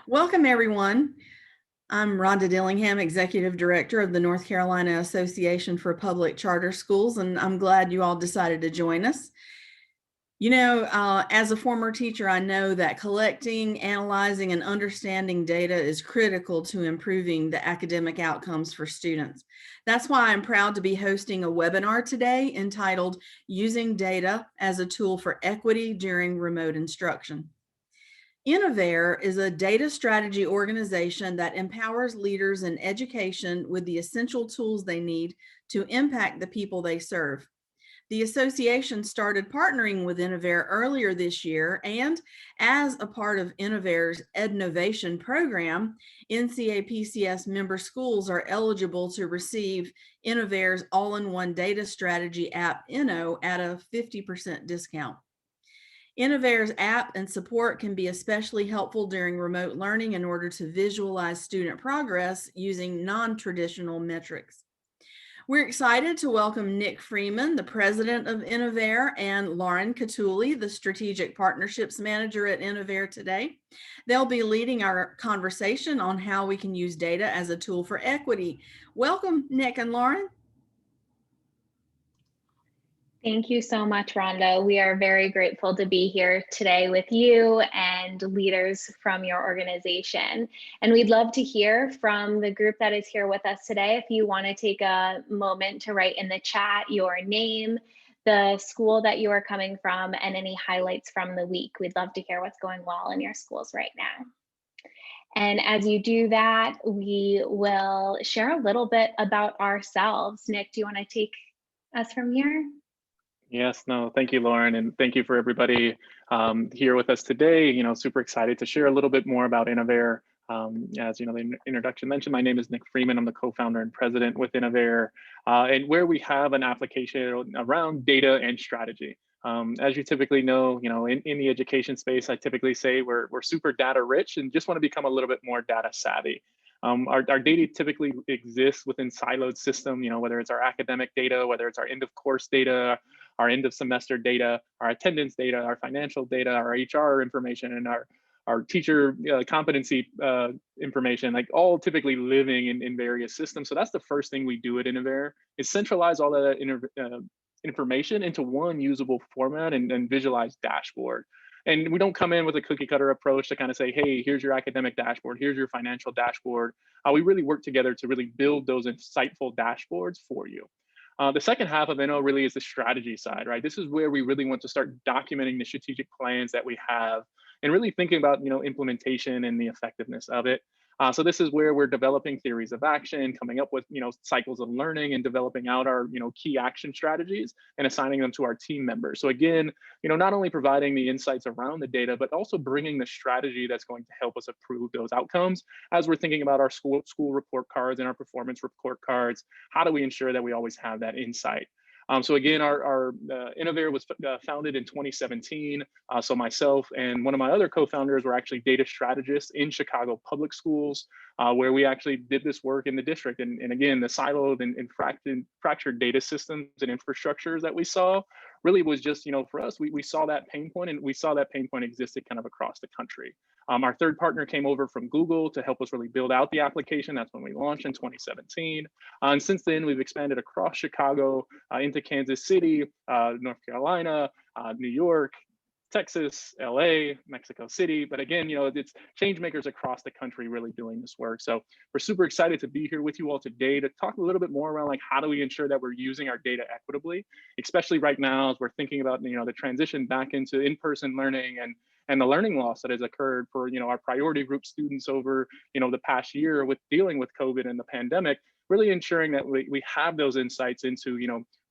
Welcome, everyone. I'm Rhonda Dillingham, Executive Director of the North Carolina Association for Public Charter Schools, and I'm glad you all decided to join us. As a former teacher, I know that collecting, analyzing, and understanding data is critical to improving the academic outcomes for students. That's why I'm proud to be hosting a webinar today entitled Using Data as a Tool for Equity During Remote Instruction. Innovare is a data strategy organization that empowers leaders in education with the essential tools they need to impact the people they serve. The association started partnering with Innovare earlier this year, and as a part of Innovare's Ednovation program, NCAPCS member schools are eligible to receive Innovare's all-in-one data strategy app, Inno, at a 50% discount. Innovare's app and support can be especially helpful during remote learning in order to visualize student progress using non-traditional metrics. We're excited to welcome Nick Freeman, the president of Innovare, and Lauren Cutuli, the strategic partnerships manager at Innovare today. They'll be leading our conversation on how we can use data as a tool for equity. Welcome, Nick and Lauren. Thank you so much, Rhonda. We are very grateful to be here today with you and leaders from your organization. And we'd love to hear from the group that is here with us today. If you want to take a moment to write in the chat your name, the school that you are coming from, and any highlights from the week. We'd love to hear what's going well in your schools right now. And as you do that, we will share a little bit about ourselves. Nick, do you want to take us from here? Yes, no, thank you, Lauren, and thank you for everybody here with us today. Super excited to share a little bit more about Innovare. As the introduction mentioned, my name is Nick Freeman. I'm the co-founder and president with Innovare, and where we have an application around data and strategy. As you typically know, in the education space, I typically say we're super data rich and just want to become a little bit more data savvy. Our data typically exists within siloed system, whether it's our academic data, whether it's our end of course data, our end of semester data, our attendance data, our financial data, our HR information, and our teacher competency information, like all typically living in various systems. So that's the first thing we do at Innovare, is centralize all that information into one usable format and visualize dashboard. And we don't come in with a cookie cutter approach to kind of say, hey, here's your academic dashboard, here's your financial dashboard. We really work together to really build those insightful dashboards for you. The second half of Inno really is the strategy side, right? This is where we really want to start documenting the strategic plans that we have and really thinking about, implementation and the effectiveness of it. So this is where we're developing theories of action, coming up with, cycles of learning and developing out our, key action strategies and assigning them to our team members. So again, not only providing the insights around the data, but also bringing the strategy that's going to help us improve those outcomes as we're thinking about our school report cards and our performance report cards. How do we ensure that we always have that insight? So again, our Innovare was founded in 2017. So myself and one of my other co-founders were actually data strategists in Chicago public schools, where we actually did this work in the district. And again, the siloed and fractured data systems and infrastructures that we saw really was just, for us, we saw that pain point, and we saw that pain point existed kind of across the country. Our third partner came over from Google to help us really build out the application. That's when we launched in 2017. And since then, we've expanded across Chicago into Kansas City, North Carolina, New York, Texas, LA, Mexico City. But again, it's change makers across the country really doing this work. So we're super excited to be here with you all today to talk a little bit more around, like, how do we ensure that we're using our data equitably, especially right now as we're thinking about, the transition back into in-person learning and the learning loss that has occurred for, our priority group students over, the past year with dealing with COVID and the pandemic, really ensuring that we have those insights into,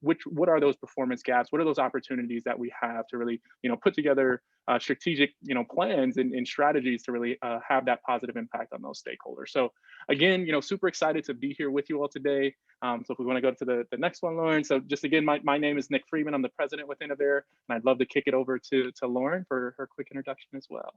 what are those performance gaps? What are those opportunities that we have to really, put together strategic, plans and strategies to really have that positive impact on those stakeholders. So again, super excited to be here with you all today. So if we want to go to the next one, Lauren. So just again, my name is Nick Freeman. I'm the president with Innovare, and I'd love to kick it over to Lauren for her quick introduction as well.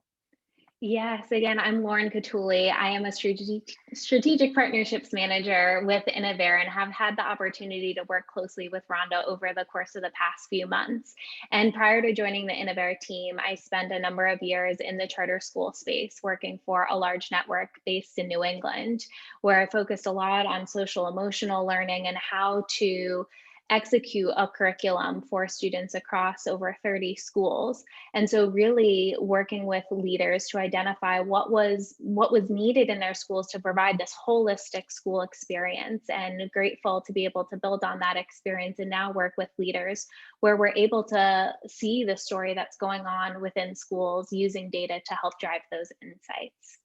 Yes, again, I'm Lauren Cutuli. I am a strategic partnerships manager with Innovare and have had the opportunity to work closely with Rhonda over the course of the past few months. And prior to joining the Innovare team, I spent a number of years in the charter school space working for a large network based in New England, where I focused a lot on social emotional learning and how to execute a curriculum for students across over 30 schools. And so really working with leaders to identify what was needed in their schools to provide this holistic school experience, and grateful to be able to build on that experience and now work with leaders where we're able to see the story that's going on within schools using data to help drive those insights.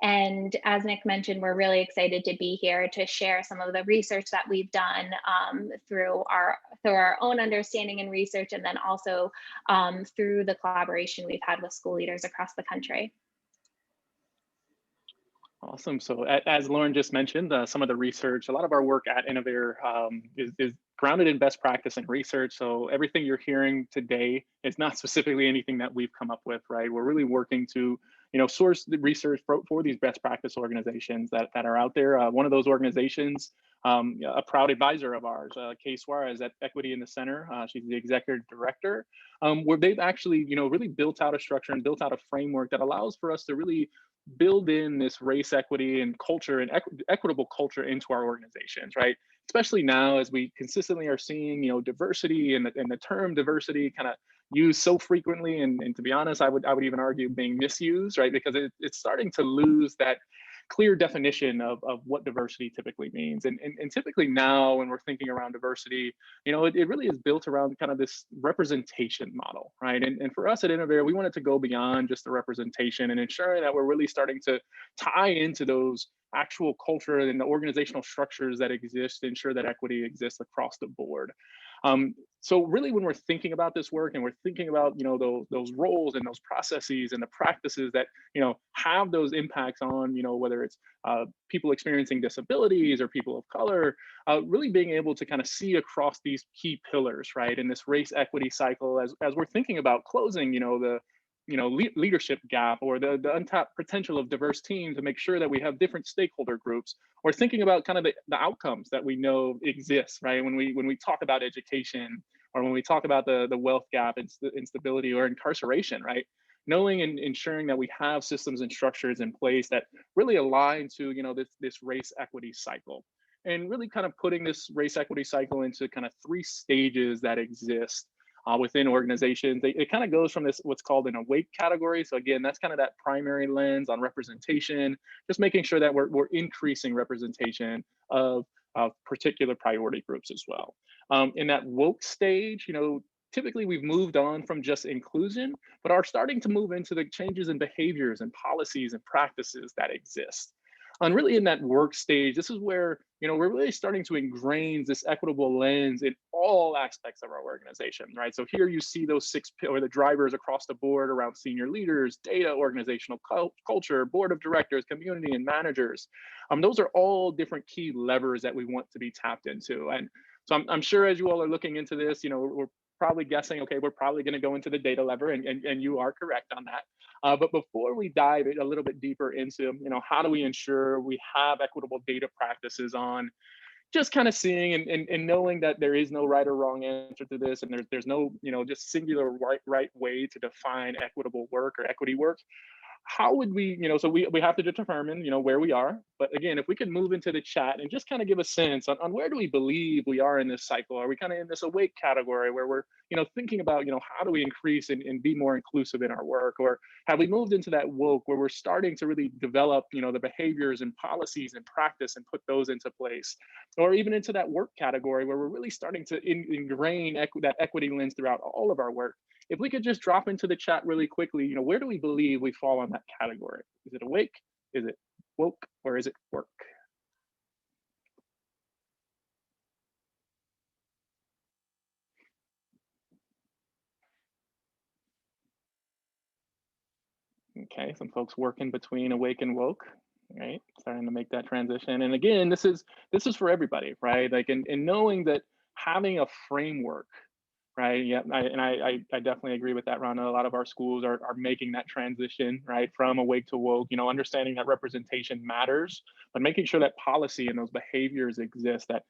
And as Nick mentioned, we're really excited to be here to share some of the research that we've done through our own understanding and research, and then also through the collaboration we've had with school leaders across the country. Awesome. So as Lauren just mentioned, some of the research, a lot of our work at Innovare is grounded in best practice and research. So everything you're hearing today is not specifically anything that we've come up with, right? We're really working to, source the research for these best practice organizations that are out there. One of those organizations, a proud advisor of ours, Kay Suarez at Equity in the Center. She's the executive director, where they've actually, really built out a structure and built out a framework that allows for us to really build in this race equity and culture and equitable culture into our organizations, right? Especially now as we consistently are seeing, diversity and the term diversity kind of used so frequently, and to be honest, I would even argue being misused, right? Because it's starting to lose that clear definition of what diversity typically means. And typically now when we're thinking around diversity, it really is built around kind of this representation model, right? And for us at Innovare, we wanted to go beyond just the representation and ensuring that we're really starting to tie into those actual culture and the organizational structures that exist to ensure that equity exists across the board. So really when we're thinking about this work and we're thinking about, those roles and those processes and the practices that, have those impacts on, whether it's people experiencing disabilities or people of color, really being able to kind of see across these key pillars, right? In this race equity cycle, as we're thinking about closing, the leadership gap or the untapped potential of diverse teams to make sure that we have different stakeholder groups, or thinking about kind of the outcomes that we know exist, right? When we talk about education, or when we talk about the wealth gap, instability, or incarceration, right? Knowing and ensuring that we have systems and structures in place that really align to this race equity cycle, and really kind of putting this race equity cycle into kind of 3 stages that exist within organizations. It kind of goes from this what's called an awake category. So again, that's kind of that primary lens on representation, just making sure that we're increasing representation of particular priority groups as well. In that woke stage, typically we've moved on from just inclusion, but are starting to move into the changes in behaviors and policies and practices that exist. And really in that work stage, this is where, we're really starting to ingrain this equitable lens in all aspects of our organization, right? So here you see those 6 or the drivers across the board around senior leaders, data, organizational culture, board of directors, community, and managers. Those are all different key levers that we want to be tapped into. And so I'm sure as you all are looking into this, we're probably guessing, okay, we're probably going to go into the data lever, and you are correct on that. But before we dive a little bit deeper into, how do we ensure we have equitable data practices on, just kind of seeing and knowing that there is no right or wrong answer to this, and there's no, just singular right way to define equitable work or equity work. How would we, so we have to determine, where we are. But again, if we could move into the chat and just kind of give a sense on where do we believe we are in this cycle? Are we kind of in this awake category where we're, thinking about, how do we increase and be more inclusive in our work? Or have we moved into that woke where we're starting to really develop, the behaviors and policies and practice and put those into place? Or even into that work category where we're really starting to ingrain that equity lens throughout all of our work? If we could just drop into the chat really quickly, where do we believe we fall on that category? Is it awake? Is it woke? Or is it work? Okay, some folks working between awake and woke, right? Starting to make that transition. And again, this is for everybody, right? Like, and knowing that having a framework Right. Yeah. I definitely agree with that, Rhonda. A lot of our schools are making that transition, right, from awake to woke, understanding that representation matters, but making sure that policy and those behaviors exist that,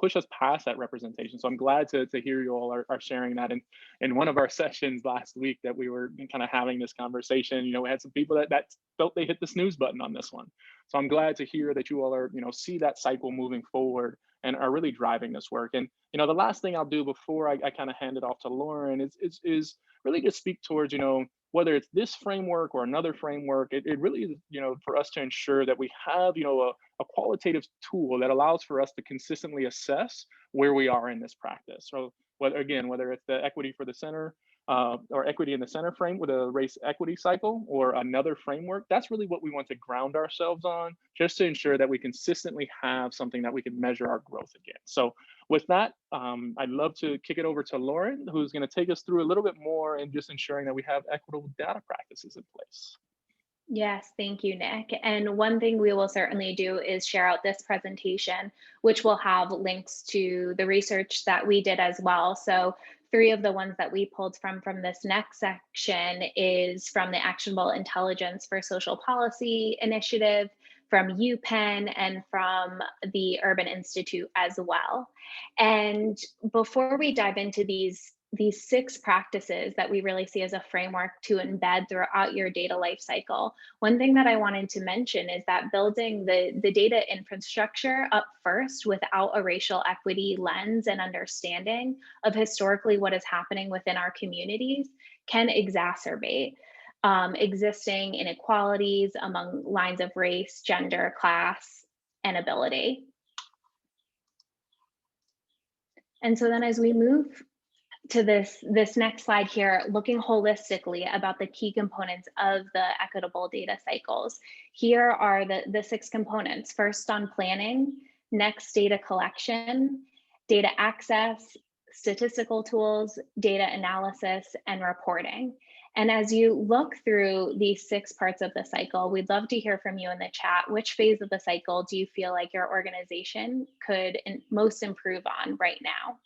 push us past that representation. So I'm glad to hear you all are sharing that. And in one of our sessions last week that we were kind of having this conversation, we had some people that felt they hit the snooze button on this one. So I'm glad to hear that you all are, see that cycle moving forward and are really driving this work. And the last thing I'll do before I kind of hand it off to Lauren is really just speak towards, whether it's this framework or another framework, it really is, for us to ensure that we have, a qualitative tool that allows for us to consistently assess where we are in this practice. So whether it's the equity for the center or equity in the center frame with a race equity cycle or another framework, that's really what we want to ground ourselves on, just to ensure that we consistently have something that we can measure our growth against. So with that, I'd love to kick it over to Lauren, who's going to take us through a little bit more and just ensuring that we have equitable data practices in place. Yes, thank you, Nick. And one thing we will certainly do is share out this presentation, which will have links to the research that we did as well. So 3 of the ones that we pulled from this next section is from the Actionable Intelligence for Social Policy Initiative, from UPenn, and from the Urban Institute as well. And before we dive into these 6 practices that we really see as a framework to embed throughout your data lifecycle, one thing that I wanted to mention is that building the data infrastructure up first without a racial equity lens and understanding of historically what is happening within our communities can exacerbate existing inequalities among lines of race, gender, class, and ability. And so then as we move to this next slide here, looking holistically about the key components of the equitable data cycles. Here are the 6 components. First, on planning, next, data collection, data access, statistical tools, data analysis, and reporting. And as you look through these 6 parts of the cycle, we'd love to hear from you in the chat. Which phase of the cycle do you feel like your organization could most improve on right now?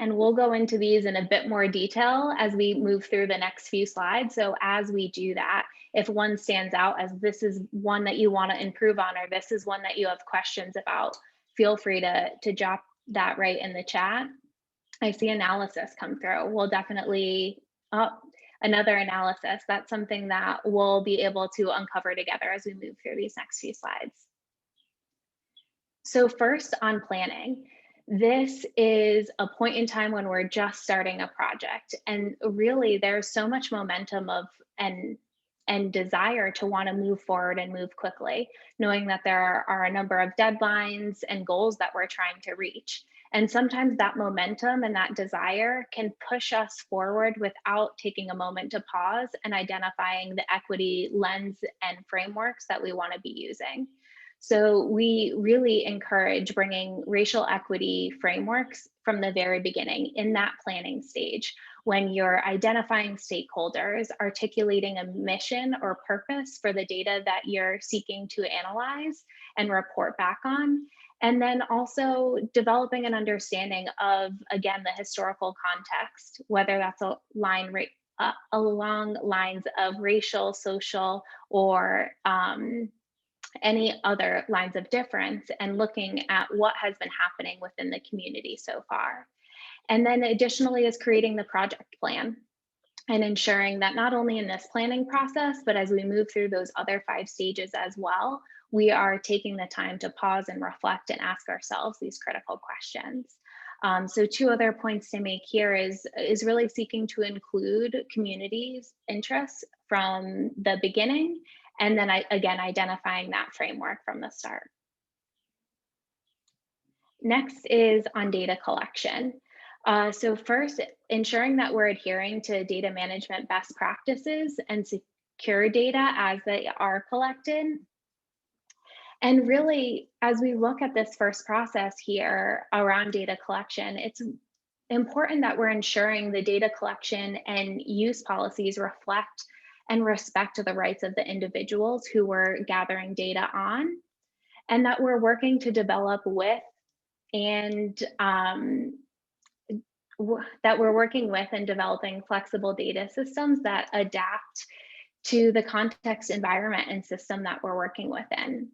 And we'll go into these in a bit more detail as we move through the next few slides. So as we do that, if one stands out as this is one that you want to improve on, or this is one that you have questions about, feel free to drop that right in the chat. I see analysis come through. We'll definitely, another analysis. That's something that we'll be able to uncover together as we move through these next few slides. So first, on planning. This is a point in time when we're just starting a project, and really there's so much momentum and desire to want to move forward and move quickly, knowing that there are a number of deadlines and goals that we're trying to reach. And sometimes that momentum and that desire can push us forward without taking a moment to pause and identifying the equity lens and frameworks that we want to be using. So we really encourage bringing racial equity frameworks from the very beginning in that planning stage, when you're identifying stakeholders, articulating a mission or purpose for the data that you're seeking to analyze and report back on, and then also developing an understanding of, again, the historical context, whether that's along lines of racial, social, or any other lines of difference, and looking at what has been happening within the community so far. And then additionally is creating the project plan and ensuring that not only in this planning process, but as we move through those other 5 stages as well, we are taking the time to pause and reflect and ask ourselves these critical questions. So 2 other points to make here is really seeking to include communities' interests from the beginning, and then again, identifying that framework from the start. Next is on data collection. So first, ensuring that we're adhering to data management best practices and secure data as they are collected. And really, as we look at this first process here around data collection, it's important that we're ensuring the data collection and use policies reflect and respect the rights of the individuals who we're gathering data on, and that we're working to develop with and that we're working with and developing flexible data systems that adapt to the context, environment, and system that we're working within.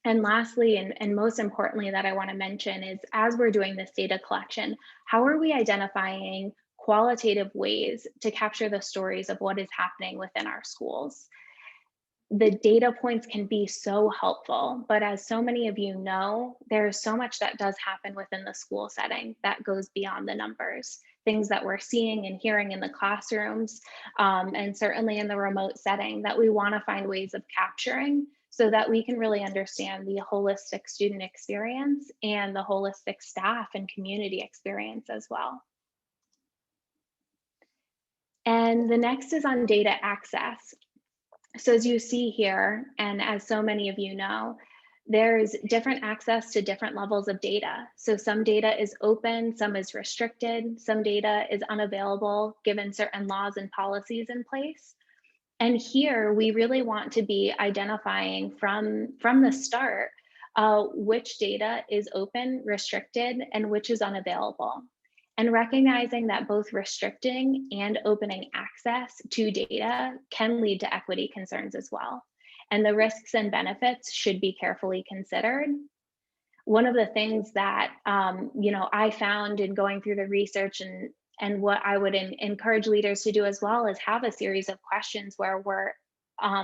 And lastly, and most importantly that I want to mention is, as we're doing this data collection, how are we identifying qualitative ways to capture the stories of what is happening within our schools? The data points can be so helpful, but as so many of you know, there's so much that does happen within the school setting that goes beyond the numbers, things that we're seeing and hearing in the classrooms, and certainly in the remote setting, that we want to find ways of capturing so that we can really understand the holistic student experience and the holistic staff and community experience as well. And the next is on data access. So as you see here, and as so many of you know, there's different access to different levels of data. So some data is open, some is restricted, some data is unavailable given certain laws and policies in place. And here we really want to be identifying from the start which data is open, restricted, and which is unavailable. And recognizing that both restricting and opening access to data can lead to equity concerns as well. And the risks and benefits should be carefully considered. One of the things that I found in going through the research, and what I would encourage leaders to do as well, is have a series of questions where we're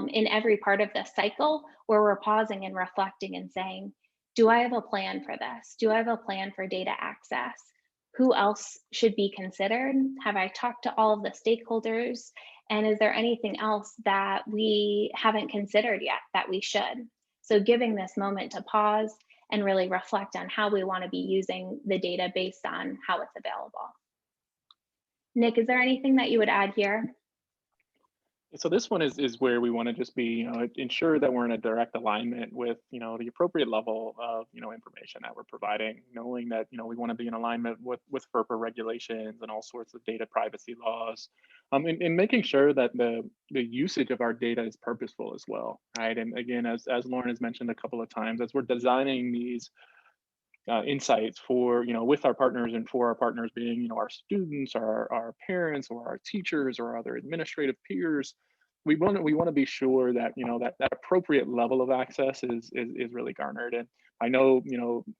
in every part of the cycle, where we're pausing and reflecting and saying, do I have a plan for this? Do I have a plan for data access? Who else should be considered? Have I talked to all of the stakeholders? And is there anything else that we haven't considered yet that we should? So giving this moment to pause and really reflect on how we want to be using the data based on how it's available. Nick, is there anything that you would add here? So this one is where we want to just be, ensure that we're in a direct alignment with, the appropriate level of, information that we're providing, knowing that, we want to be in alignment with FERPA regulations and all sorts of data privacy laws, and making sure that the usage of our data is purposeful as well, right? And again, as Lauren has mentioned a couple of times, as we're designing these insights for, with our partners, and for our partners being, our students, our parents, or our teachers, or other administrative peers, we want to be sure that, that appropriate level of access is really garnered. And I know,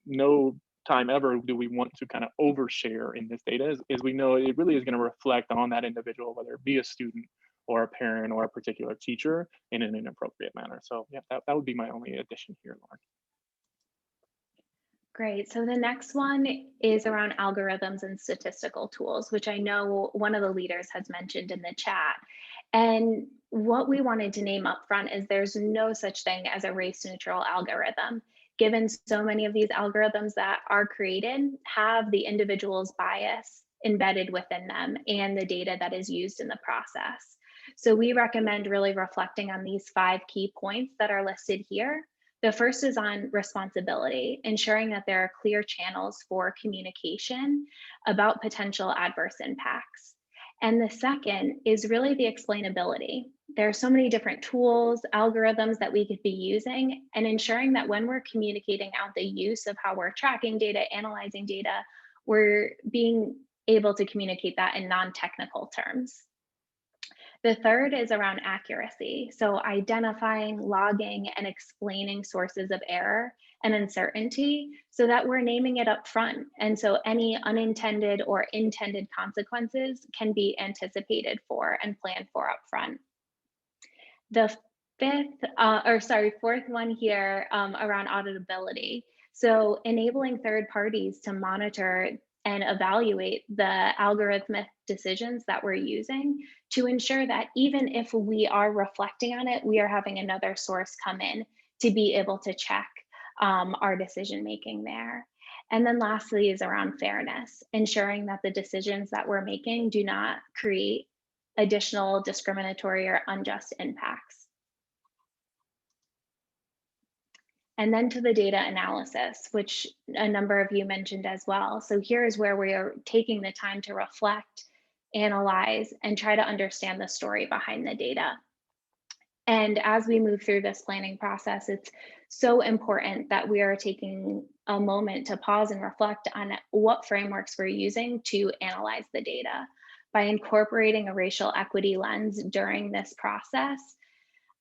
no time ever do we want to kind of overshare in this data, as we know it really is going to reflect on that individual, whether it be a student or a parent or a particular teacher, in an inappropriate manner. So yeah, that would be my only addition here, Lauren. Great. So the next one is around algorithms and statistical tools, which I know one of the leaders has mentioned in the chat. And what we wanted to name up front is there's no such thing as a race neutral algorithm, given so many of these algorithms that are created have the individual's bias embedded within them and the data that is used in the process. So we recommend really reflecting on these 5 key points that are listed here. The first is on responsibility, ensuring that there are clear channels for communication about potential adverse impacts. And the second is really the explainability. There are so many different tools, algorithms that we could be using, and ensuring that when we're communicating out the use of how we're tracking data, analyzing data, we're being able to communicate that in non-technical terms. The third is around accuracy. So identifying, logging, and explaining sources of error and uncertainty so that we're naming it up front. And so any unintended or intended consequences can be anticipated for and planned for up front. The fourth one here around auditability. So enabling third parties to monitor and evaluate the algorithmic decisions that we're using to ensure that even if we are reflecting on it, we are having another source come in to be able to check our decision making there. And then lastly is around fairness, ensuring that the decisions that we're making do not create additional discriminatory or unjust impacts. And then to the data analysis, which a number of you mentioned as well. So here is where we are taking the time to reflect analyze, and try to understand the story behind the data. And as we move through this planning process, it's so important that we are taking a moment to pause and reflect on what frameworks we're using to analyze the data. By incorporating a racial equity lens during this process,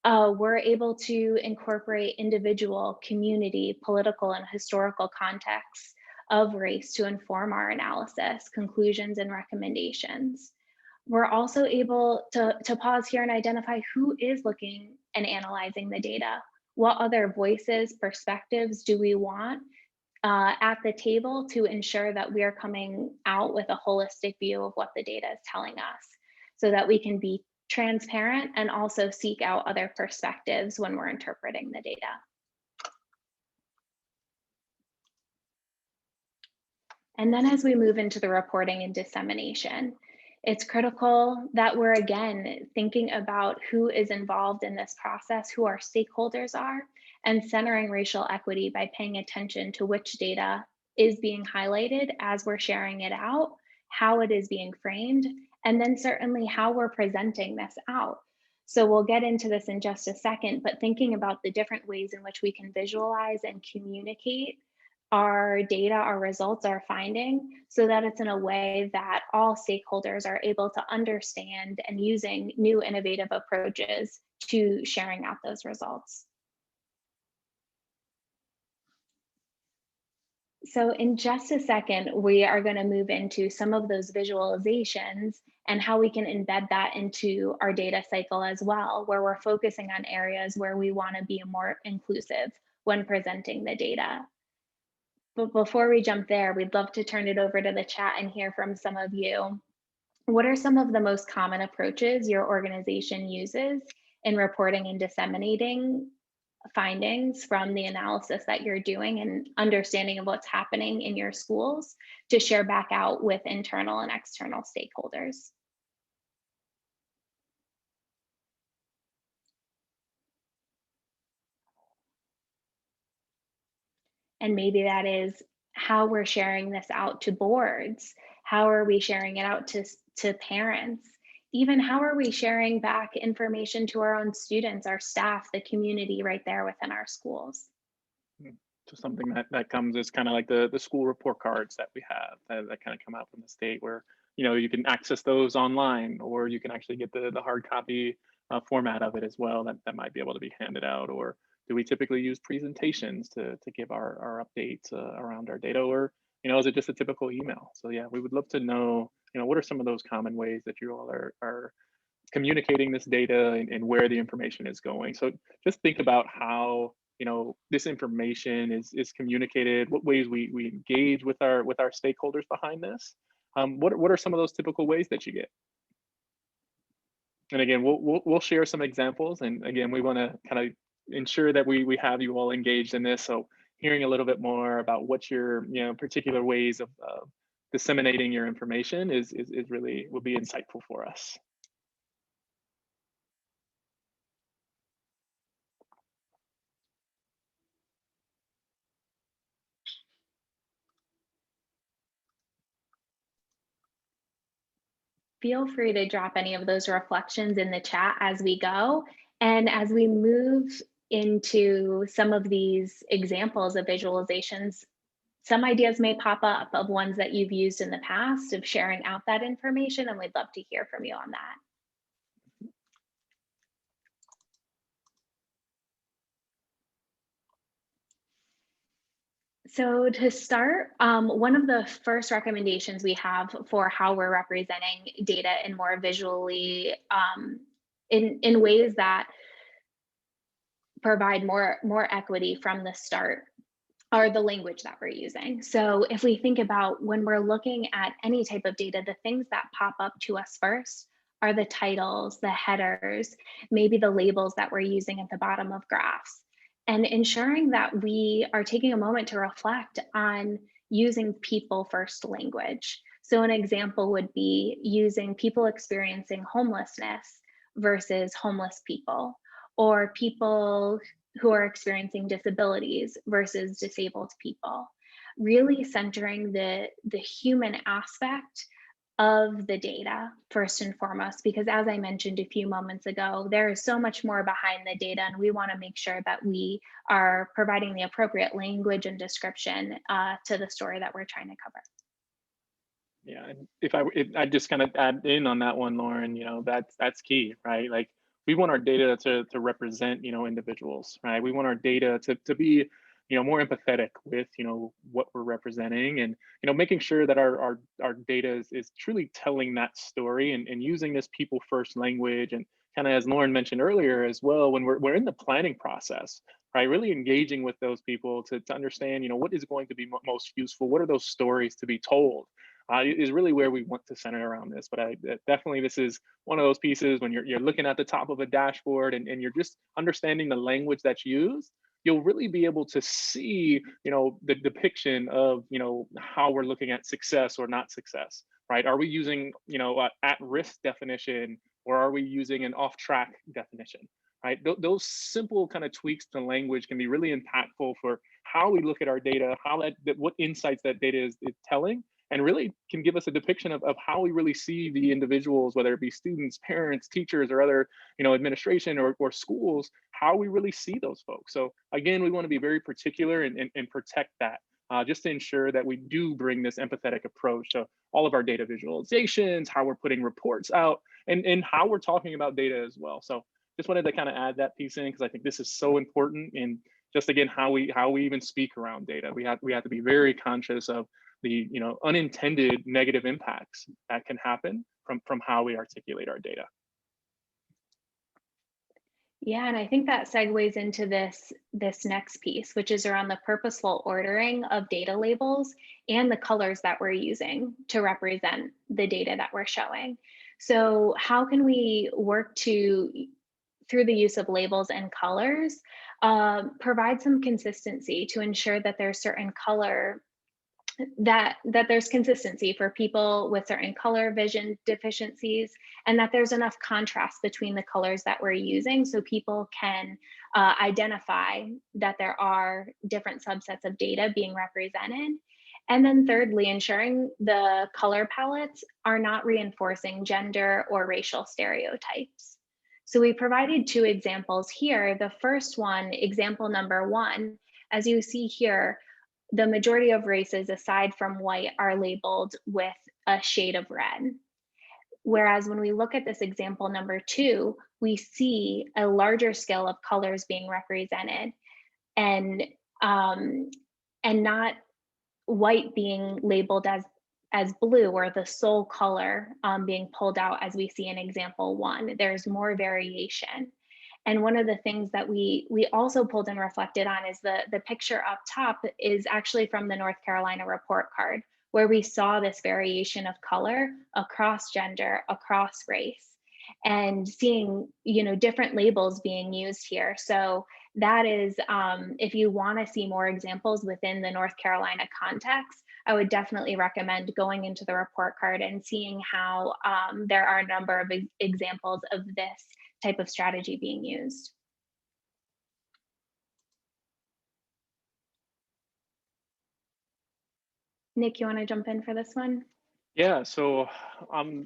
we're able to incorporate individual, community, political, and historical contexts of race to inform our analysis, conclusions, and recommendations. We're also able to pause here and identify who is looking and analyzing the data. What other voices, perspectives do we want at the table to ensure that we are coming out with a holistic view of what the data is telling us, so that we can be transparent and also seek out other perspectives when we're interpreting the data. And then as we move into the reporting and dissemination, it's critical that we're again thinking about who is involved in this process, who our stakeholders are, and centering racial equity by paying attention to which data is being highlighted as we're sharing it out, how it is being framed, and then certainly how we're presenting this out. So we'll get into this in just a second, but thinking about the different ways in which we can visualize and communicate our data, our results, our finding, so that it's in a way that all stakeholders are able to understand and using new innovative approaches to sharing out those results. So in just a second, we are going to move into some of those visualizations and how we can embed that into our data cycle as well, where we're focusing on areas where we want to be more inclusive when presenting the data. But before we jump there, we'd love to turn it over to the chat and hear from some of you. What are some of the most common approaches your organization uses in reporting and disseminating findings from the analysis that you're doing and understanding of what's happening in your schools to share back out with internal and external stakeholders? And maybe that is how we're sharing this out to boards. How are we sharing it out to parents? Even how are we sharing back information to our own students, our staff, the community right there within our schools? So something that comes is kind of like the school report cards that we have that kind of come out from the state, where you can access those online, or you can actually get the hard copy format of it as well, that might be able to be handed out. Or do we typically use presentations to give our updates around our data, or is it just a typical email? So yeah, we would love to know what are some of those common ways that you all are communicating this data, and where the information is going. So just think about how this information is communicated, what ways we engage with our stakeholders behind this. What are some of those typical ways that you get? And again, we'll share some examples, and again, we want to kind of ensure that we have you all engaged in this. So hearing a little bit more about what your particular ways of disseminating your information is really will be insightful for us. Feel free to drop any of those reflections in the chat as we go. And as we move into some of these examples of visualizations, some ideas may pop up of ones that you've used in the past of sharing out that information, and we'd love to hear from you on that. So to start, one of the first recommendations we have for how we're representing data in more visually, in ways that provide more equity from the start, are the language that we're using. So if we think about when we're looking at any type of data, the things that pop up to us first are the titles, the headers, maybe the labels that we're using at the bottom of graphs. And ensuring that we are taking a moment to reflect on using people first language. So an example would be using people experiencing homelessness versus homeless people, or people who are experiencing disabilities versus disabled people. Really centering the human aspect of the data first and foremost, because as I mentioned a few moments ago, there is so much more behind the data, and we want to make sure that we are providing the appropriate language and description to the story that we're trying to cover. Yeah, and I just kind of add in on that one, Lauren, that's key, right? Like we want our data to represent, individuals, right? We want our data to be, more empathetic with, what we're representing, and, making sure that our data is truly telling that story, and using this people first language, and kind of as Lauren mentioned earlier as well, when we're in the planning process, right? Really engaging with those people to understand, what is going to be most useful, what are those stories to be told, is really where we want to center around this. But definitely, this is one of those pieces when you're looking at the top of a dashboard, and you're just understanding the language that's used, you'll really be able to see, the depiction of, how we're looking at success or not success, right? Are we using, at-risk definition, or are we using an off-track definition? Right, those simple kind of tweaks to language can be really impactful for how we look at our data, how what insights that data is telling, and really can give us a depiction of how we really see the individuals, whether it be students, parents, teachers, or other, administration or schools, how we really see those folks. So again, we want to be very particular and protect that, just to ensure that we do bring this empathetic approach to all of our data visualizations, how we're putting reports out, and how we're talking about data as well. So just wanted to kind of add that piece in, because I think this is so important. And just again, how we even speak around data, we have to be very conscious of the unintended negative impacts that can happen from how we articulate our data. Yeah, and I think that segues into this next piece, which is around the purposeful ordering of data labels and the colors that we're using to represent the data that we're showing. So how can we work through the use of labels and colors, provide some consistency to ensure that there's certain color that there's consistency for people with certain color vision deficiencies, and that there's enough contrast between the colors that we're using so people can identify that there are different subsets of data being represented. And then thirdly, ensuring the color palettes are not reinforcing gender or racial stereotypes. So we provided two examples here. The first one, example number one, as you see here, the majority of races aside from white are labeled with a shade of red. Whereas when we look at this example number two, we see a larger scale of colors being represented, and not white being labeled as blue, or the sole color being pulled out as we see in example one. There's more variation. And one of the things that we also pulled and reflected on is the picture up top is actually from the North Carolina report card, where we saw this variation of color across gender, across race, and seeing different labels being used here. So that is, if you want to see more examples within the North Carolina context, I would definitely recommend going into the report card and seeing how there are a number of examples of this type of strategy being used. Nick, you want to jump in for this one? Yeah, so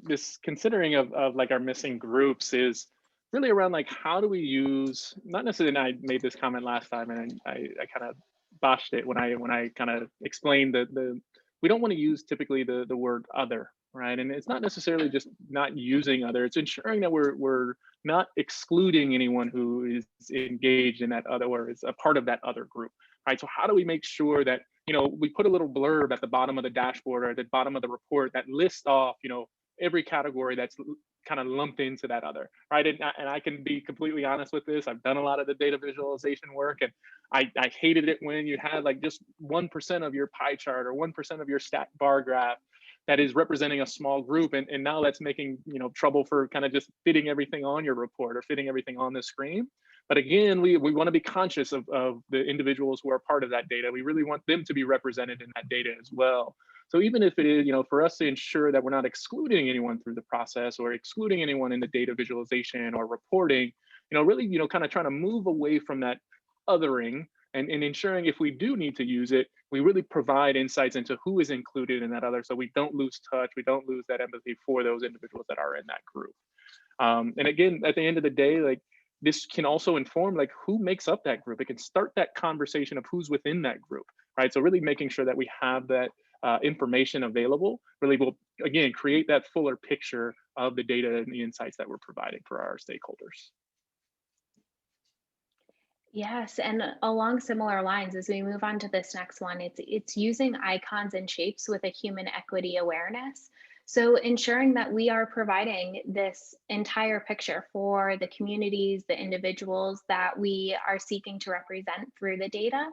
this considering of like our missing groups is really around like how do we use, not necessarily, and I made this comment last time and I kind of botched it when I kind of explained the we don't want to use typically the word other, right? And it's not necessarily just not using other, it's ensuring that we're not excluding anyone who is engaged in that other or is a part of that other group, right? So how do we make sure that we put a little blurb at the bottom of the dashboard or at the bottom of the report that lists off, every category that's kind of lumped into that other, right? And I can be completely honest with this. I've done a lot of the data visualization work, and I hated it when you had like just 1% of your pie chart or 1% of your stat bar graph that is representing a small group. And now that's making, trouble for kind of just fitting everything on your report or fitting everything on the screen. But again, we want to be conscious of the individuals who are part of that data. We really want them to be represented in that data as well. So even if it is, for us to ensure that we're not excluding anyone through the process or excluding anyone in the data visualization or reporting, really, kind of trying to move away from that othering and ensuring if we do need to use it, we really provide insights into who is included in that other, so we don't lose touch, we don't lose that empathy for those individuals that are in that group. And again, at the end of the day, like, this can also inform like who makes up that group. It can start that conversation of who's within that group, right? So really making sure that we have that information available really will, again, create that fuller picture of the data and the insights that we're providing for our stakeholders. Yes, and along similar lines, as we move on to this next one, it's using icons and shapes with a human equity awareness. So ensuring that we are providing this entire picture for the communities, the individuals that we are seeking to represent through the data.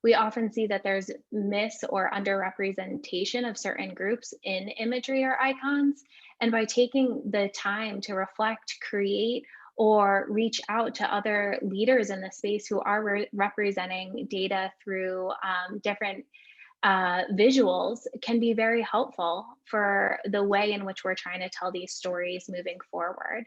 We often see that there's mis or underrepresentation of certain groups in imagery or icons. And by taking the time to reflect, create, or reach out to other leaders in the space who are representing data through different visuals can be very helpful for the way in which we're trying to tell these stories moving forward.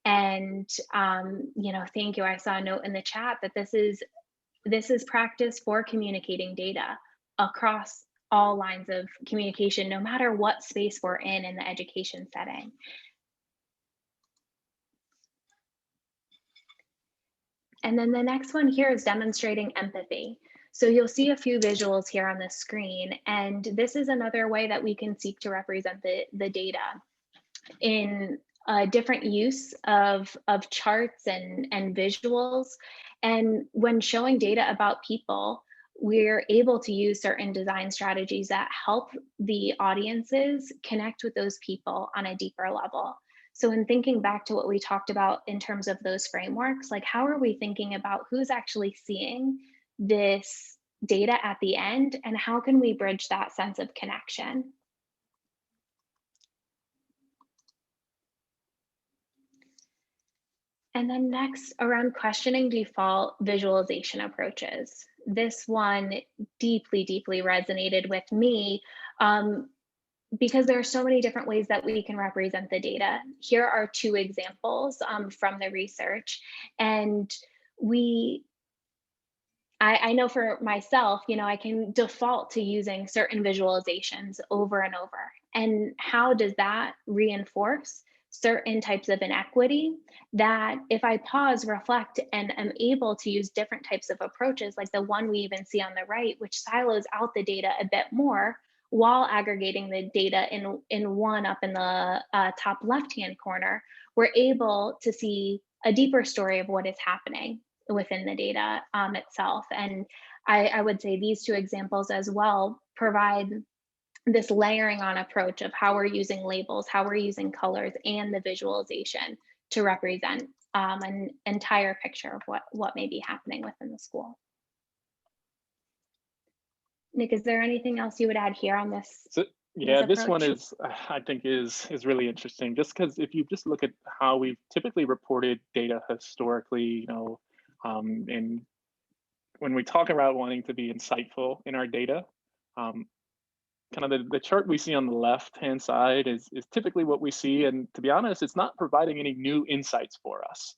And thank you. I saw a note in the chat that this is practice for communicating data across all lines of communication, no matter what space we're in the education setting. And then the next one here is demonstrating empathy. So you'll see a few visuals here on the screen, and this is another way that we can seek to represent the data in a different use of charts and visuals. And when showing data about people, we're able to use certain design strategies that help the audiences connect with those people on a deeper level. So in thinking back to what we talked about in terms of those frameworks, like how are we thinking about who's actually seeing this data at the end, and how can we bridge that sense of connection? And then next, around questioning default visualization approaches. This one deeply, deeply resonated with me. Because there are so many different ways that we can represent the data. Here are two examples from the research. And I know for myself, I can default to using certain visualizations over and over. And how does that reinforce certain types of inequity that if I pause, reflect, and am able to use different types of approaches, like the one we even see on the right, which silos out the data a bit more, while aggregating the data in one up in the top left-hand corner, we're able to see a deeper story of what is happening within the data itself. And I would say these two examples as well provide this layering on approach of how we're using labels, how we're using colors, and the visualization to represent an entire picture of what may be happening within the school. Nick, is there anything else you would add here on this? So, yeah, this one is, I think, is really interesting, just because if you just look at how we've typically reported data historically, and when we talk about wanting to be insightful in our data, kind of the chart we see on the left-hand side is typically what we see. And to be honest, it's not providing any new insights for us,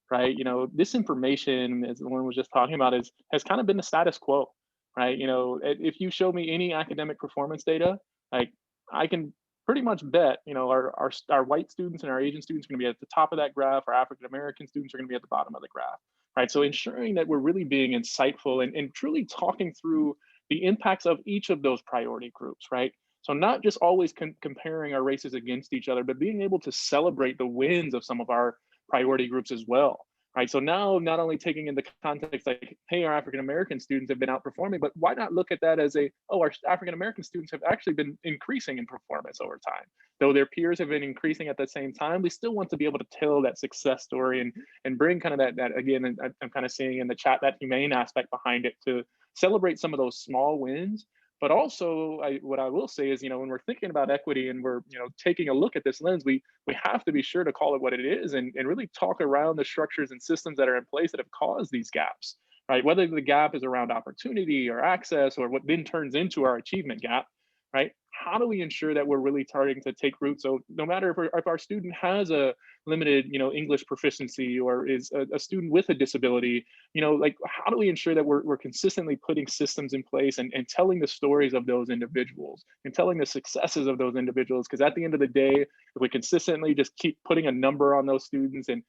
right? This information, as Lauren was just talking about, has kind of been the status quo, right? If you show me any academic performance data, like I can pretty much bet, our white students and our Asian students are going to be at the top of that graph. Our African American students are going to be at the bottom of the graph, right? So ensuring that we're really being insightful and truly talking through the impacts of each of those priority groups, right? So not just always comparing our races against each other, but being able to celebrate the wins of some of our priority groups as well, right? So now not only taking into context like, hey, our African American students have been outperforming, but why not look at that as our African American students have actually been increasing in performance over time. Though their peers have been increasing at the same time, we still want to be able to tell that success story and bring kind of that again, and I'm kind of seeing in the chat that humane aspect behind it to celebrate some of those small wins. But also, what I will say is, when we're thinking about equity and we're, taking a look at this lens, we have to be sure to call it what it is and really talk around the structures and systems that are in place that have caused these gaps, right? Whether the gap is around opportunity or access or what then turns into our achievement gap, right? How do we ensure that we're really starting to take root? So no matter if our student has a limited, English proficiency, or is a student with a disability, like, how do we ensure that we're consistently putting systems in place and telling the stories of those individuals and telling the successes of those individuals? Because at the end of the day, if we consistently just keep putting a number on those students and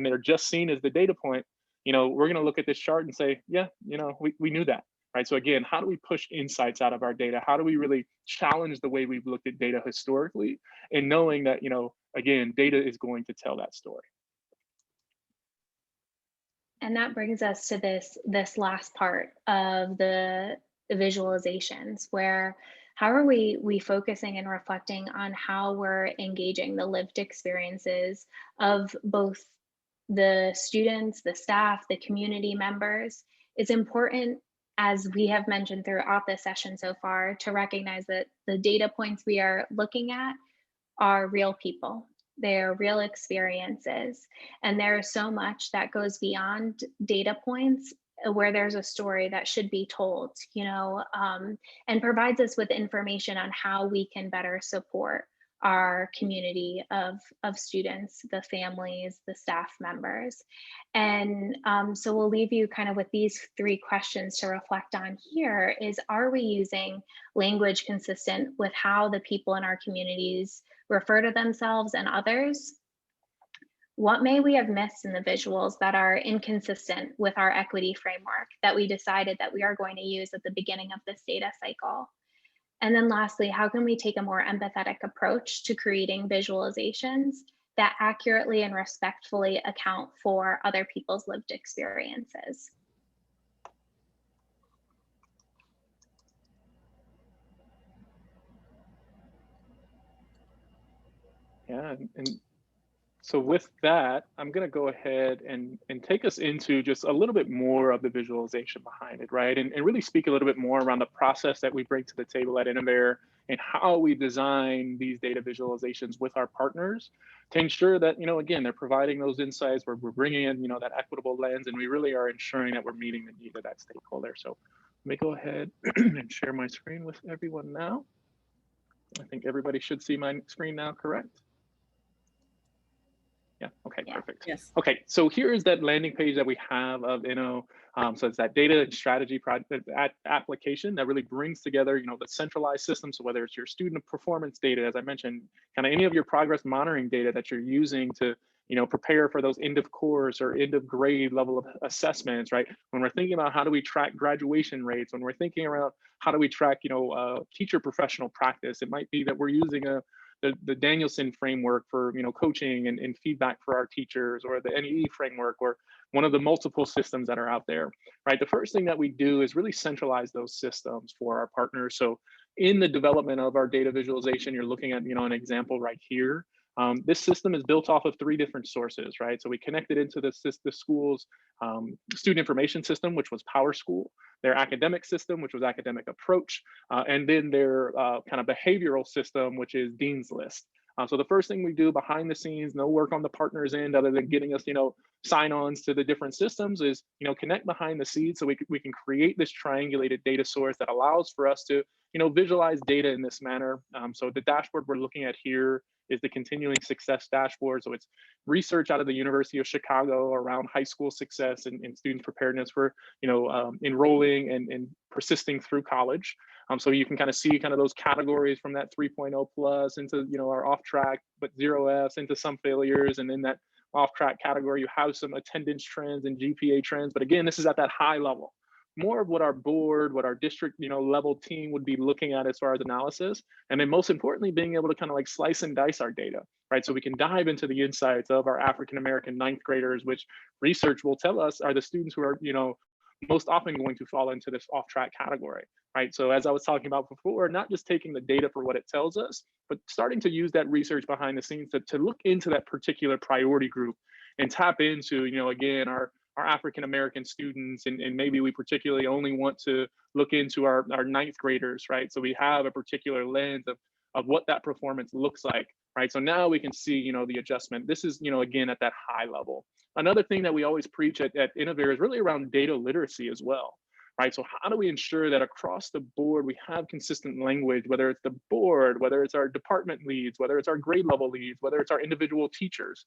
they're just seen as the data point, we're going to look at this chart and say, yeah, we knew that. Right. So again, how do we push insights out of our data? How do we really challenge the way we've looked at data historically, and knowing that, again, data is going to tell that story. And that brings us to this last part of the visualizations, where how are we focusing and reflecting on how we're engaging the lived experiences of both the students, the staff, the community members. It's important, as we have mentioned throughout this session so far, to recognize that the data points we are looking at are real people. They're real experiences. And there is so much that goes beyond data points, where there's a story that should be told, and provides us with information on how we can better support our community of students, the families, the staff members. And so we'll leave you kind of with these 3 questions to reflect on here is, are we using language consistent with how the people in our communities refer to themselves and others? What may we have missed in the visuals that are inconsistent with our equity framework that we decided that we are going to use at the beginning of this data cycle? And then lastly, how can we take a more empathetic approach to creating visualizations that accurately and respectfully account for other people's lived experiences? Yeah, and so with that, I'm going to go ahead and take us into just a little bit more of the visualization behind it, right? And really speak a little bit more around the process that we bring to the table at Innovare and how we design these data visualizations with our partners to ensure that, again, they're providing those insights, we're bringing in, that equitable lens, and we really are ensuring that we're meeting the need of that stakeholder. So let me go ahead and share my screen with everyone now. I think everybody should see my screen now, correct? Yeah, okay, yeah. Perfect. Yes. Okay, so here is that landing page that we have of Inno. So it's that data and strategy application that really brings together, the centralized system. So whether it's your student performance data, as I mentioned, kind of any of your progress monitoring data that you're using to, prepare for those end of course or end of grade level of assessments, right? When we're thinking about how do we track graduation rates, when we're thinking around how do we track, teacher professional practice, it might be that we're using the Danielson framework for coaching and feedback for our teachers, or the NEE framework, or one of the multiple systems that are out there, right? The first thing that we do is really centralize those systems for our partners. So in the development of our data visualization, you're looking at an example right here. This system is built off of 3 different sources, right? So we connected into the school's student information system, which was PowerSchool, their academic system, which was Academic Approach, and then their kind of behavioral system, which is Dean's List. So the first thing we do behind the scenes, no work on the partner's end other than getting us, sign-ons to the different systems, is, connect behind the scenes so we can create this triangulated data source that allows for us to, visualize data in this manner. So the dashboard we're looking at here is the continuing success dashboard. So it's research out of the University of Chicago around high school success and student preparedness for, enrolling and persisting through college. So you can kind of see kind of those categories from that 3.0 plus into, our off track, but 0Fs, into some failures. And in that off track category, you have some attendance trends and GPA trends. But again, this is at that high level. More of what our board, what our district, level team would be looking at as far as analysis. And then most importantly, being able to kind of like slice and dice our data, right? So we can dive into the insights of our African-American 9th graders, which research will tell us are the students who are, most often going to fall into this off-track category, right? So as I was talking about before, not just taking the data for what it tells us, but starting to use that research behind the scenes to look into that particular priority group and tap into, again, our African-American students, and maybe we particularly only want to look into our 9th graders, right? So we have a particular lens of what that performance looks like, right? So now we can see, the adjustment. This is, again, at that high level. Another thing that we always preach at Innovare is really around data literacy as well. right? So how do we ensure that across the board we have consistent language, whether it's the board, whether it's our department leads, whether it's our grade level leads, whether it's our individual teachers,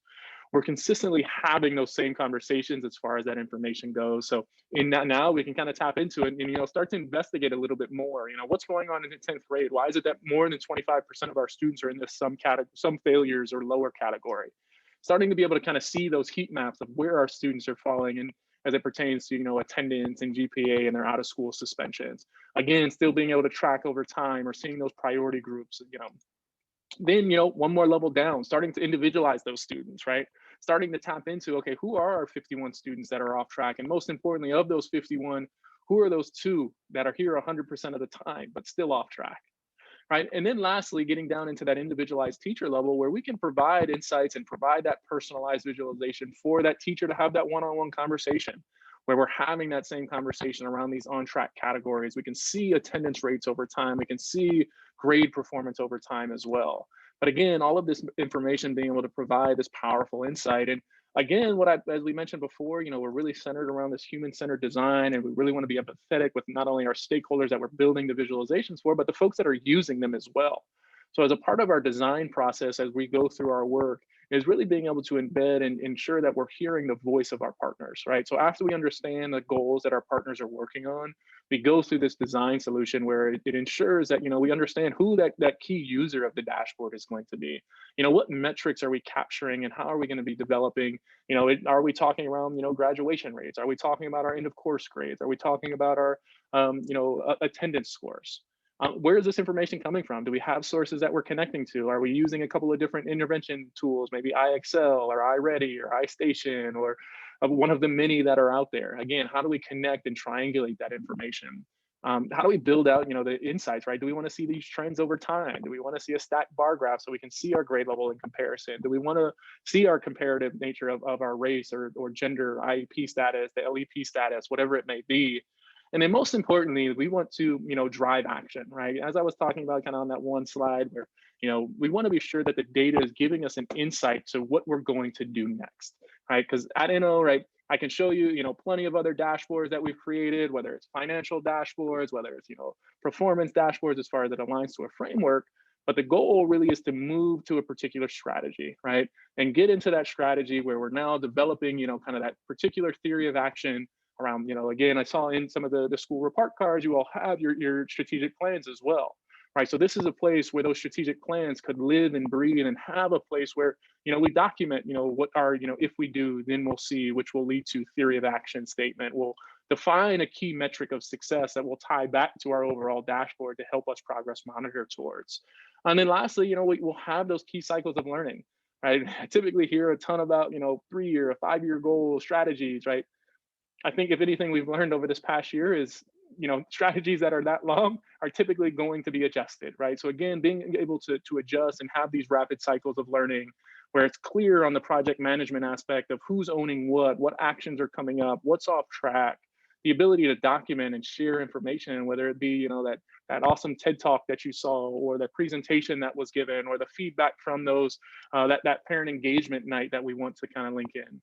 we're consistently having those same conversations as far as that information goes. So in that now we can kind of tap into it and, you know, start to investigate a little bit more. You know, what's going on in the 10th grade? Why is it that more than 25% of our students are in this some failures or lower category? Starting to be able to kind of see those heat maps of where our students are falling and as it pertains to, you know, attendance and GPA and their out of school suspensions. Again, still being able to track over time or seeing those priority groups, you know, then, you know, one more level down, starting to individualize those students, right? Starting to tap into, okay, who are our 51 students that are off track? And most importantly, of those 51, who are those 2 that are here 100% of the time, but still off track, right? And then lastly, getting down into that individualized teacher level where we can provide insights and provide that personalized visualization for that teacher to have that one-on-one conversation where we're having that same conversation around these on-track categories. We can see attendance rates over time. We can see grade performance over time as well. But again, all of this information being able to provide this powerful insight. And again, as we mentioned before, you know, we're really centered around this human-centered design, and we really want to be empathetic with not only our stakeholders that we're building the visualizations for, but the folks that are using them as well. So as a part of our design process, as we go through our work, is really being able to embed and ensure that we're hearing the voice of our partners, right? So after we understand the goals that our partners are working on, we go through this design solution where it ensures that, you know, we understand who that key user of the dashboard is going to be. You know, what metrics are we capturing and how are we going to be developing? You know, are we talking around, you know, graduation rates? Are we talking about our end of course grades? Are we talking about our, you know, attendance scores? Where is this information coming from? Do we have sources that we're connecting to? Are we using a couple of different intervention tools, maybe iExcel or iReady or iStation or one of the many that are out there? Again, how do we connect and triangulate that information? How do we build out, you know, the insights, right? Do we want to see these trends over time? Do we want to see a stacked bar graph so we can see our grade level in comparison? Do we want to see our comparative nature of our race or gender, IEP status, the LEP status, whatever it may be? And then most importantly, we want to, you know, drive action, right? As I was talking about kind of on that one slide where, you know, we want to be sure that the data is giving us an insight to what we're going to do next, right? Because at Inno, right, I can show you, you know, plenty of other dashboards that we've created, whether it's financial dashboards, whether it's, you know, performance dashboards as far as it aligns to a framework. But the goal really is to move to a particular strategy, right? And get into that strategy where we're now developing, you know, kind of that particular theory of action around, you know, again, I saw in some of the school report cards, you all have your strategic plans as well, right? So this is a place where those strategic plans could live and breathe and have a place where, you know, we document, you know, what are, you know, if we do, then we'll see, which will lead to theory of action statement. We'll define a key metric of success that will tie back to our overall dashboard to help us progress monitor towards. And then lastly, you know, we'll have those key cycles of learning, right? I typically hear a ton about, you know, 3-year, 5-year goal strategies, right? I think if anything we've learned over this past year is, you know, strategies that are that long are typically going to be adjusted, right? So again, being able to adjust and have these rapid cycles of learning where it's clear on the project management aspect of who's owning what actions are coming up, what's off track, the ability to document and share information, whether it be, you know, that awesome TED talk that you saw or the presentation that was given or the feedback from those, that parent engagement night that we want to kind of link in.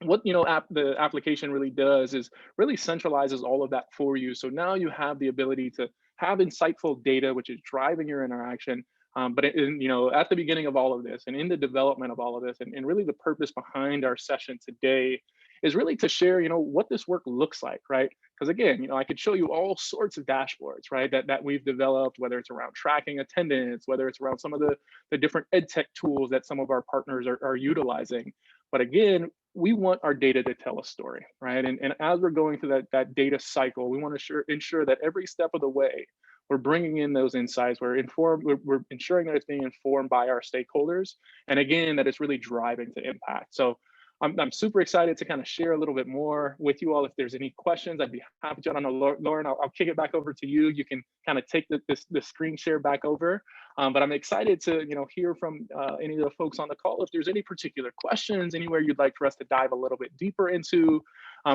What, you know, the application really does is really centralizes all of that for you. So now you have the ability to have insightful data, which is driving your interaction. But you know, at the beginning of all of this and in the development of all of this, and really the purpose behind our session today is really to share, you know, what this work looks like, right? Because again, you know, I could show you all sorts of dashboards, right, that we've developed, whether it's around tracking attendance, whether it's around some of the different ed tech tools that some of our partners are utilizing. But again, we want our data to tell a story, right? And as we're going through that data cycle, we want to ensure that every step of the way, we're bringing in those insights, we're ensuring that it's being informed by our stakeholders. And again, that it's really driving to impact. So I'm super excited to kind of share a little bit more with you all. If there's any questions, I'd be happy to. I don't know, Lauren, I'll kick it back over to you. You can kind of take the screen share back over. But I'm excited to, you know, hear from any of the folks on the call. If there's any particular questions, anywhere you'd like for us to dive a little bit deeper into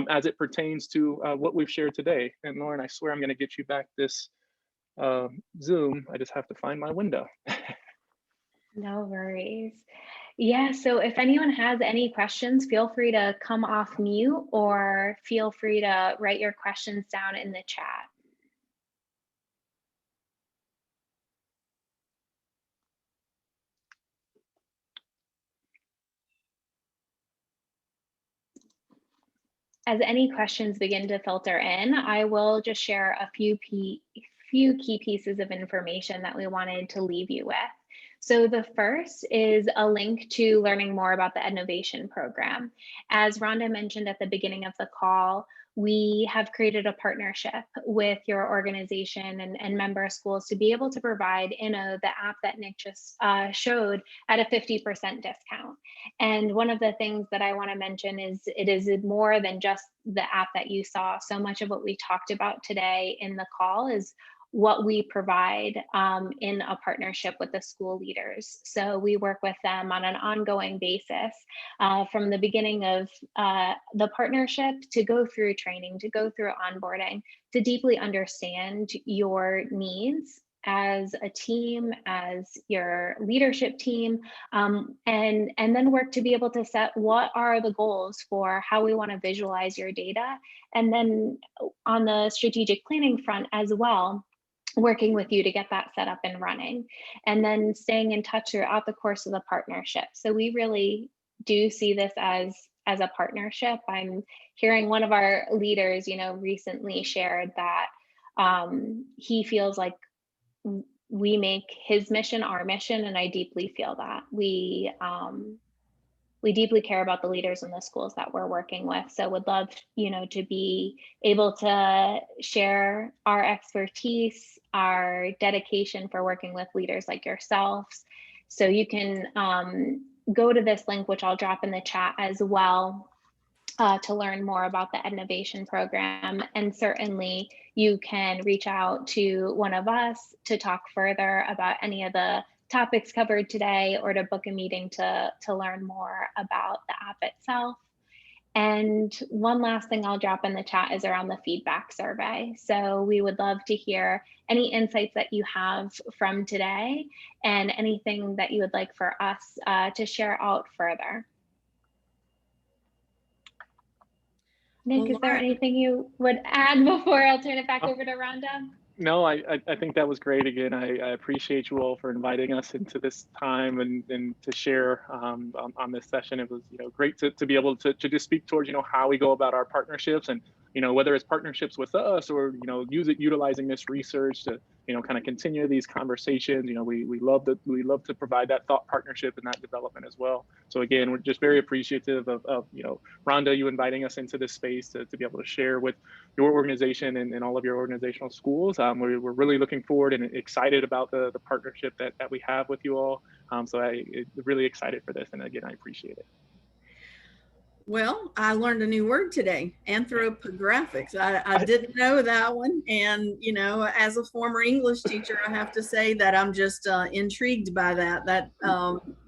as it pertains to what we've shared today. And Lauren, I swear I'm going to get you back this Zoom. I just have to find my window. No worries. Yeah, so if anyone has any questions, feel free to come off mute or feel free to write your questions down in the chat. As any questions begin to filter in, I will just share a few key pieces of information that we wanted to leave you with. So the first is a link to learning more about the Innovation program. As Rhonda mentioned at the beginning of the call, we have created a partnership with your organization and member schools to be able to provide Inno, the app that Nick just showed, at a 50% discount. And one of the things that I want to mention is it is more than just the app that you saw. So much of what we talked about today in the call is what we provide in a partnership with the school leaders. So we work with them on an ongoing basis from the beginning of the partnership to go through training, to go through onboarding, to deeply understand your needs as a team, as your leadership team, and then work to be able to set what are the goals for how we want to visualize your data. And then on the strategic planning front as well, working with you to get that set up and running, and then staying in touch throughout the course of the partnership. So we really do see this as a partnership. I'm hearing one of our leaders, recently shared that he feels like we make his mission our mission, and I deeply feel that we deeply care about the leaders in the schools that we're working with. So would love, to be able to share our expertise, our dedication for working with leaders like yourselves. So you can go to this link, which I'll drop in the chat as well, to learn more about the Innovation program. And certainly you can reach out to one of us to talk further about any of the topics covered today, or to book a meeting to learn more about the app itself. And one last thing I'll drop in the chat is around the feedback survey. So we would love to hear any insights that you have from today and anything that you would like for us to share out further. Nick, Well, is there Lauren, anything you would add before I'll turn it back over to Rhonda? No, I think that was great. Again, I appreciate you all for inviting us into this time and to share on this session. It was great to be able to just speak towards how we go about our partnerships, and whether it's partnerships with us or utilizing this research to kind of continue these conversations. We love to provide that thought partnership and that development as well. So again, we're just very appreciative of Rhonda, you inviting us into this space to be able to share with your organization and all of your organizational schools. We're really looking forward and excited about the partnership that we have with you all. So I'm really excited for this. And again, I appreciate it. well, I learned a new word today, anthropographics. I didn't know that one. And, as a former English teacher, I have to say that I'm just intrigued by that.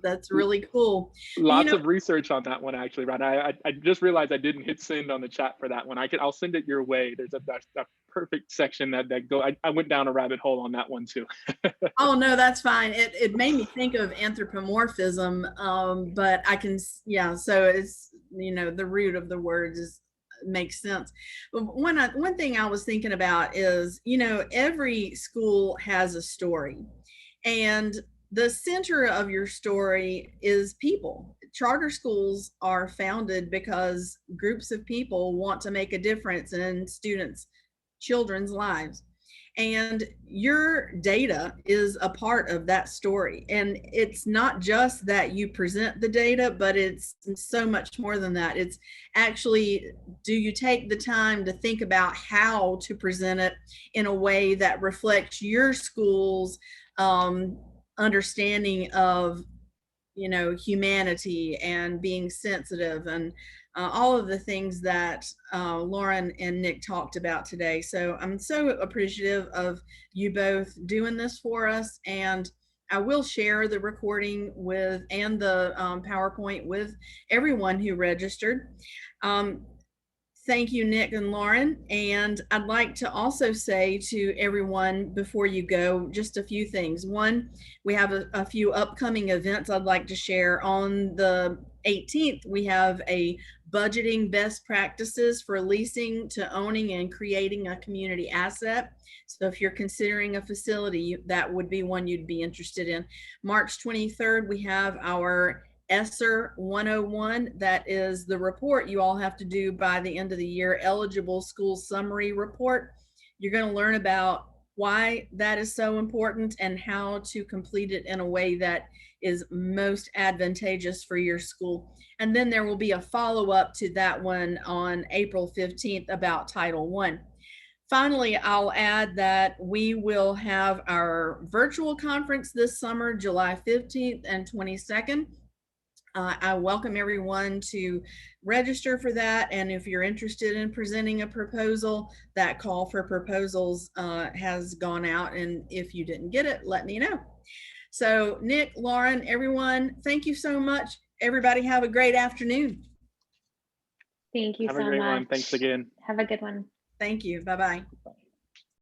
That's really cool. Lots of research on that one, actually, Ron. I just realized I didn't hit send on the chat for that one. I'll send it your way. There's a perfect section that I went down a rabbit hole on that one too. Oh, no, that's fine. It made me think of anthropomorphism, but I can, yeah, so it's, the root of the word makes sense. But one thing I was thinking about is, every school has a story, and the center of your story is people. Charter schools are founded because groups of people want to make a difference in children's lives. And your data is a part of that story. And it's not just that you present the data, but it's so much more than that. It's actually, do you take the time to think about how to present it in a way that reflects your school's understanding of humanity and being sensitive and all of the things that Lauren and Nick talked about today. So I'm so appreciative of you both doing this for us, and I will share the recording and the PowerPoint with everyone who registered. Thank you, Nick and Lauren. And I'd like to also say to everyone before you go, just a few things. One, we have a few upcoming events I'd like to share. On the 18th, we have a budgeting best practices for leasing to owning and creating a community asset. So if you're considering a facility, that would be one you'd be interested in. March 23rd, we have our ESSER 101, that is the report you all have to do by the end of the year, eligible school summary report. You're going to learn about why that is so important and how to complete it in a way that is most advantageous for your school. And then there will be a follow-up to that one on April 15th about Title I. Finally, I'll add that we will have our virtual conference this summer, July 15th and 22nd. I welcome everyone to register for that. And if you're interested in presenting a proposal, that call for proposals has gone out. And if you didn't get it, let me know. So Nick, Lauren, everyone, thank you so much. Everybody have a great afternoon. Thank you Have so a great much. one. Thanks again. Have a good one. Thank you. Bye-bye.